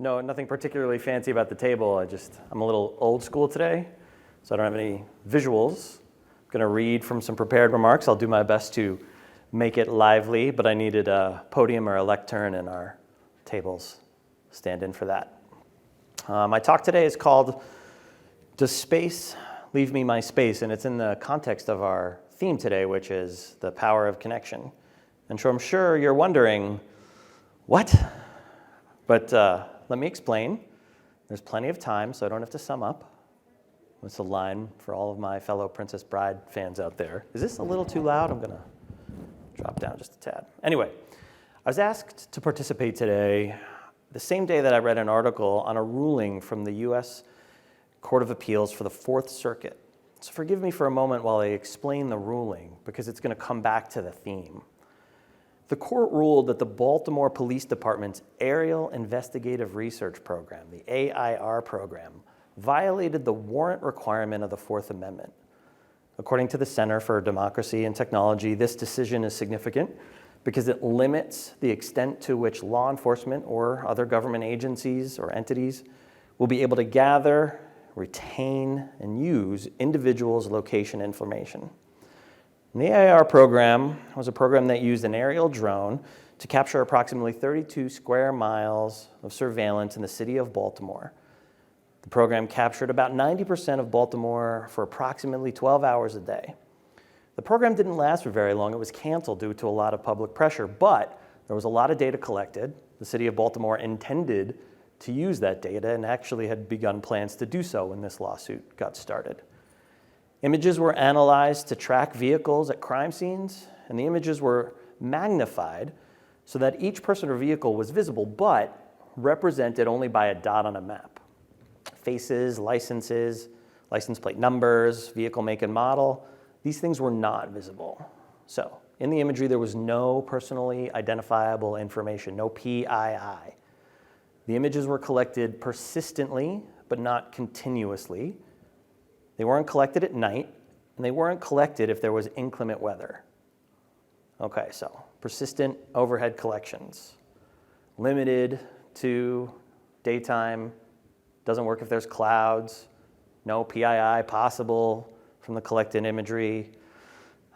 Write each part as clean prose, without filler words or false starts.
No, nothing particularly fancy about the table. I'm a little old school today, so I don't have any visuals. I'm going to read from some prepared remarks. I'll do my best to make it lively, but I needed a podium or a lectern, and our tables stand in for that. My talk today is called, Does Space Leave Me My Space? And it's in the context of our theme today, which is the power of connection. And so I'm sure you're wondering, what? But let me explain. There's plenty of time, so I don't have to sum up. It's a line for all of my fellow Princess Bride fans out there. Is this a little too loud? I'm going to drop down just a tad. Anyway, I was asked to participate today the same day that I read an article on a ruling from the U.S. Court of Appeals for the Fourth Circuit. So forgive me for a moment while I explain the ruling, because it's going to come back to the theme. The court ruled that the Baltimore Police Department's Aerial Investigative Research Program, the AIR program, violated the warrant requirement of the Fourth Amendment. According to the Center for Democracy and Technology, this decision is significant because it limits the extent to which law enforcement or other government agencies or entities will be able to gather, retain, and use individuals' location information. And the AIR program was a program that used an aerial drone to capture approximately 32 square miles of surveillance in the city of Baltimore. The program captured about 90% of Baltimore for approximately 12 hours a day. The program didn't last for very long. It was canceled due to a lot of public pressure, but there was a lot of data collected. The city of Baltimore intended to use that data and actually had begun plans to do so when this lawsuit got started. Images were analyzed to track vehicles at crime scenes, and the images were magnified so that each person or vehicle was visible, but represented only by a dot on a map. Faces, licenses, license plate numbers, vehicle make and model, these things were not visible. So in the imagery, there was no personally identifiable information, no PII. The images were collected persistently, but not continuously. They weren't collected at night, and they weren't collected if there was inclement weather. Okay, so persistent overhead collections. Limited to daytime, doesn't work if there's clouds, no PII possible from the collected imagery.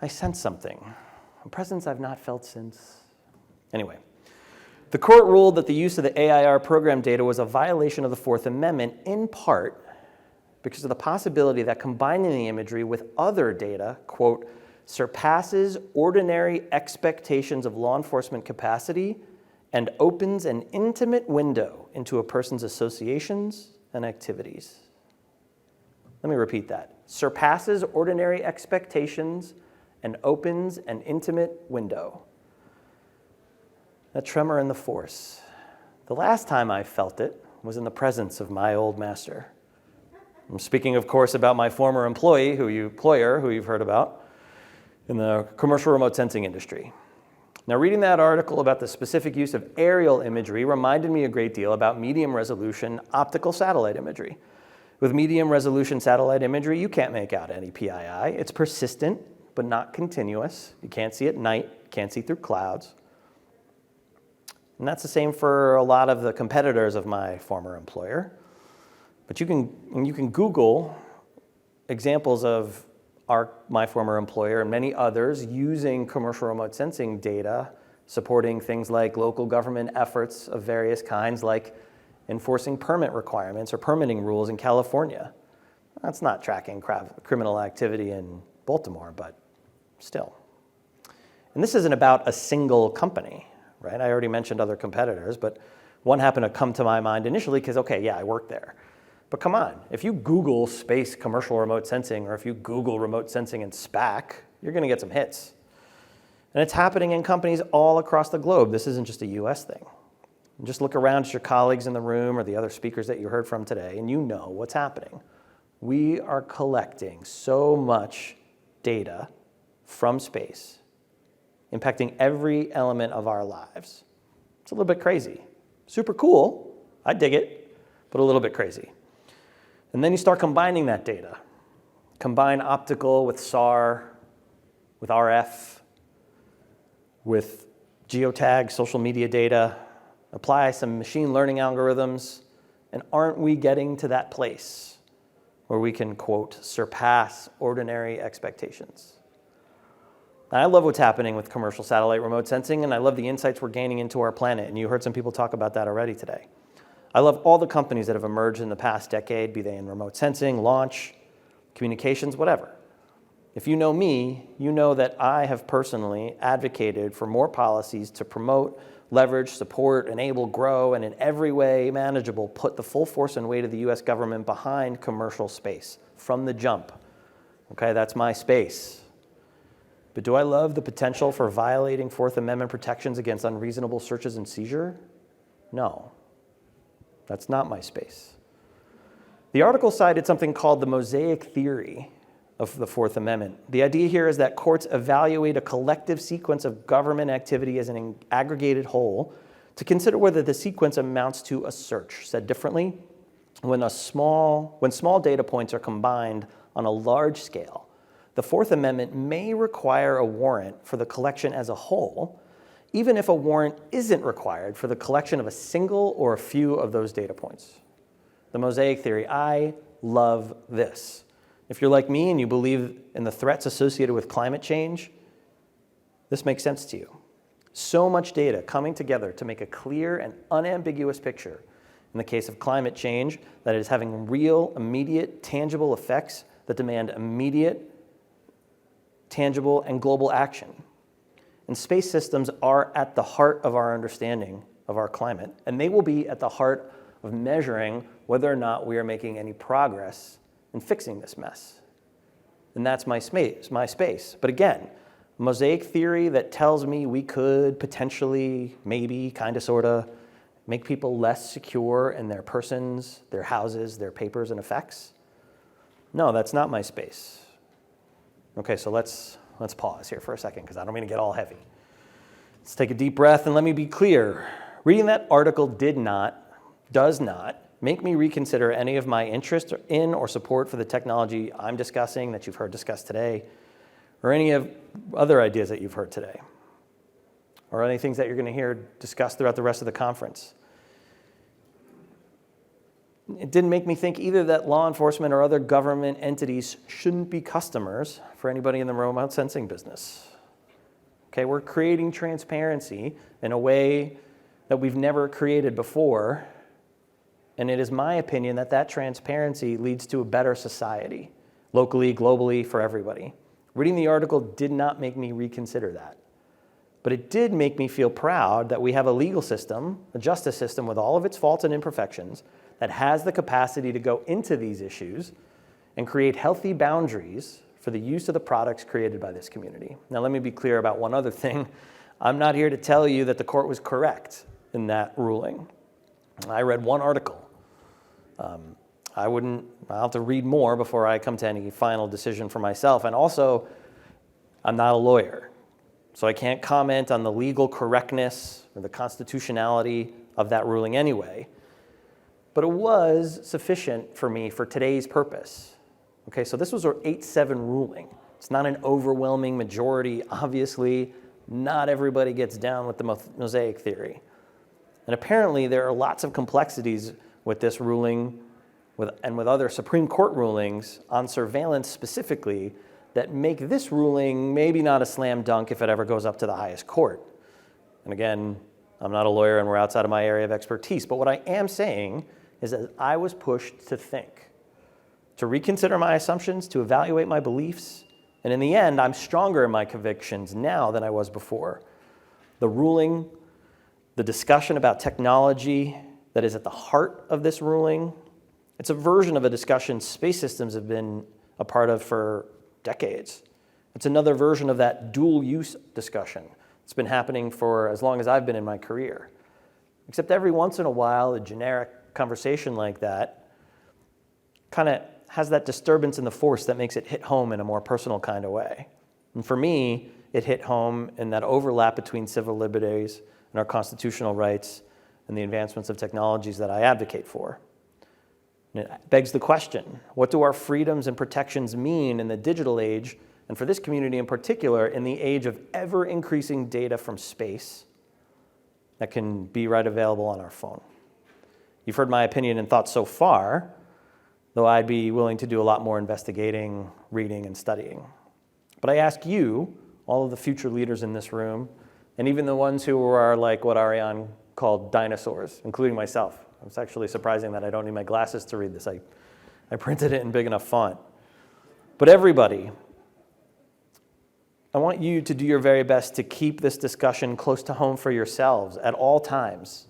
I sense something, a presence I've not felt since. Anyway, the court ruled that the use of the AIR program data was a violation of the Fourth Amendment, in part because of the possibility that combining the imagery with other data, quote, surpasses ordinary expectations of law enforcement capacity and opens an intimate window into a person's associations and activities. Let me repeat that. Surpasses ordinary expectations and opens an intimate window. That tremor in the force. The last time I felt it was in the presence of my old master. I'm speaking, of course, about my former employer, who you've heard about, in the commercial remote sensing industry. Now, reading that article about the specific use of aerial imagery reminded me a great deal about medium-resolution optical satellite imagery. With medium-resolution satellite imagery, you can't make out any PII. It's persistent, but not continuous. You can't see at night, can't see through clouds. And that's the same for a lot of the competitors of my former employer. But you can Google examples of my former employer and many others using commercial remote sensing data, supporting things like local government efforts of various kinds, like enforcing permit requirements or permitting rules in California. That's not tracking criminal activity in Baltimore, but still. And this isn't about a single company, right? I already mentioned other competitors, but one happened to come to my mind initially because, okay, yeah, I work there. But come on, if you Google space commercial remote sensing, or if you Google remote sensing and SPAC, you're going to get some hits. And it's happening in companies all across the globe. This isn't just a US thing. Just look around at your colleagues in the room or the other speakers that you heard from today, and you know what's happening. We are collecting so much data from space, impacting every element of our lives. It's a little bit crazy. Super cool, I dig it, but a little bit crazy. And then you start combining that data. Combine optical with SAR, with RF, with geotag, social media data, apply some machine learning algorithms, and aren't we getting to that place where we can, quote, surpass ordinary expectations? And I love what's happening with commercial satellite remote sensing, and I love the insights we're gaining into our planet, and you heard some people talk about that already today. I love all the companies that have emerged in the past decade, be they in remote sensing, launch, communications, whatever. If you know me, you know that I have personally advocated for more policies to promote, leverage, support, enable, grow, and in every way manageable, put the full force and weight of the US government behind commercial space from the jump. Okay, that's my space. But do I love the potential for violating Fourth Amendment protections against unreasonable searches and seizure? No, that's not my space. The article cited something called the Mosaic Theory of the Fourth Amendment. The idea here is that courts evaluate a collective sequence of government activity as an aggregated whole to consider whether the sequence amounts to a search. Said differently, when small data points are combined on a large scale, the Fourth Amendment may require a warrant for the collection as a whole, even if a warrant isn't required for the collection of a single or a few of those data points. The Mosaic Theory, I love this. If you're like me and you believe in the threats associated with climate change, this makes sense to you. So much data coming together to make a clear and unambiguous picture in the case of climate change that it is having real, immediate, tangible effects that demand immediate, tangible, and global action. And space systems are at the heart of our understanding of our climate, and they will be at the heart of measuring whether or not we are making any progress in fixing this mess. And that's my space. But again, Mosaic Theory that tells me we could potentially, maybe, kind of, sort of, make people less secure in their persons, their houses, their papers and effects? No, that's not my space. Okay, so let's pause here for a second because I don't mean to get all heavy. Let's take a deep breath and let me be clear. Reading that article does not make me reconsider any of my interest in or support for the technology I'm discussing that you've heard discussed today, or any of other ideas that you've heard today, or any things that you're going to hear discussed throughout the rest of the conference. It didn't make me think either that law enforcement or other government entities shouldn't be customers for anybody in the remote sensing business. Okay, we're creating transparency in a way that we've never created before. And it is my opinion that that transparency leads to a better society, locally, globally, for everybody. Reading the article did not make me reconsider that. But it did make me feel proud that we have a legal system, a justice system with all of its faults and imperfections, that has the capacity to go into these issues and create healthy boundaries for the use of the products created by this community. Now, let me be clear about one other thing. I'm not here to tell you that the court was correct in that ruling. I read one article. I'll have to read more before I come to any final decision for myself. And also, I'm not a lawyer, so I can't comment on the legal correctness or the constitutionality of that ruling anyway. But it was sufficient for me for today's purpose. Okay, so this was our 8-7 ruling. It's not an overwhelming majority. Obviously, not everybody gets down with the Mosaic Theory. And apparently, there are lots of complexities with this ruling and with other Supreme Court rulings on surveillance specifically that make this ruling maybe not a slam dunk if it ever goes up to the highest court. And again, I'm not a lawyer and we're outside of my area of expertise, but what I am saying is that I was pushed to think, to reconsider my assumptions, to evaluate my beliefs, and in the end, I'm stronger in my convictions now than I was before. The ruling, the discussion about technology that is at the heart of this ruling, it's a version of a discussion space systems have been a part of for decades. It's another version of that dual use discussion. It's been happening for as long as I've been in my career. Except every once in a while, a generic conversation like that kind of has that disturbance in the force that makes it hit home in a more personal kind of way. And for me, it hit home in that overlap between civil liberties and our constitutional rights and the advancements of technologies that I advocate for. And it begs the question, what do our freedoms and protections mean in the digital age, and for this community in particular, in the age of ever-increasing data from space that can be right available on our phone. You've heard my opinion and thoughts so far, though I'd be willing to do a lot more investigating, reading, and studying. But I ask you, all of the future leaders in this room, and even the ones who are like what Ariane called dinosaurs, including myself. It's actually surprising that I don't need my glasses to read this. I printed it in big enough font. But everybody, I want you to do your very best to keep this discussion close to home for yourselves at all times.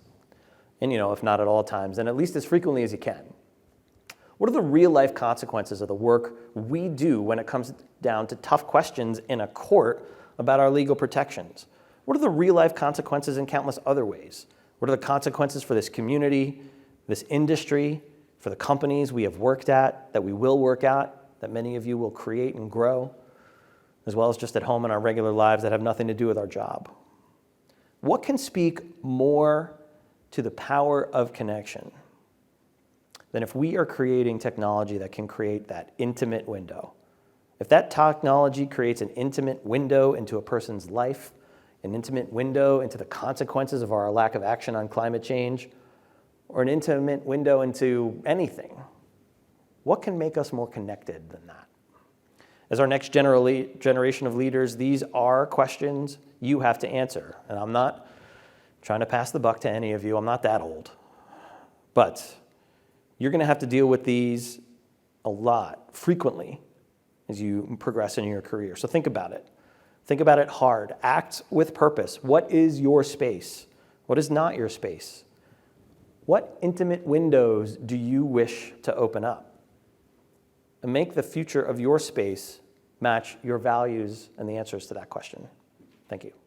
And if not at all times, then at least as frequently as you can. What are the real life consequences of the work we do when it comes down to tough questions in a court about our legal protections? What are the real life consequences in countless other ways? What are the consequences for this community, this industry, for the companies we have worked at, that we will work at, that many of you will create and grow, as well as just at home in our regular lives that have nothing to do with our job? What can speak more to the power of connection than if we are creating technology that can create that intimate window? If that technology creates an intimate window into a person's life, an intimate window into the consequences of our lack of action on climate change, or an intimate window into anything, what can make us more connected than that? As our next generation of leaders, these are questions you have to answer. And I'm not trying to pass the buck to any of you. I'm not that old. But you're going to have to deal with these a lot, frequently, as you progress in your career. So think about it. Think about it hard. Act with purpose. What is your space? What is not your space? What intimate windows do you wish to open up? And make the future of your space match your values and the answers to that question. Thank you.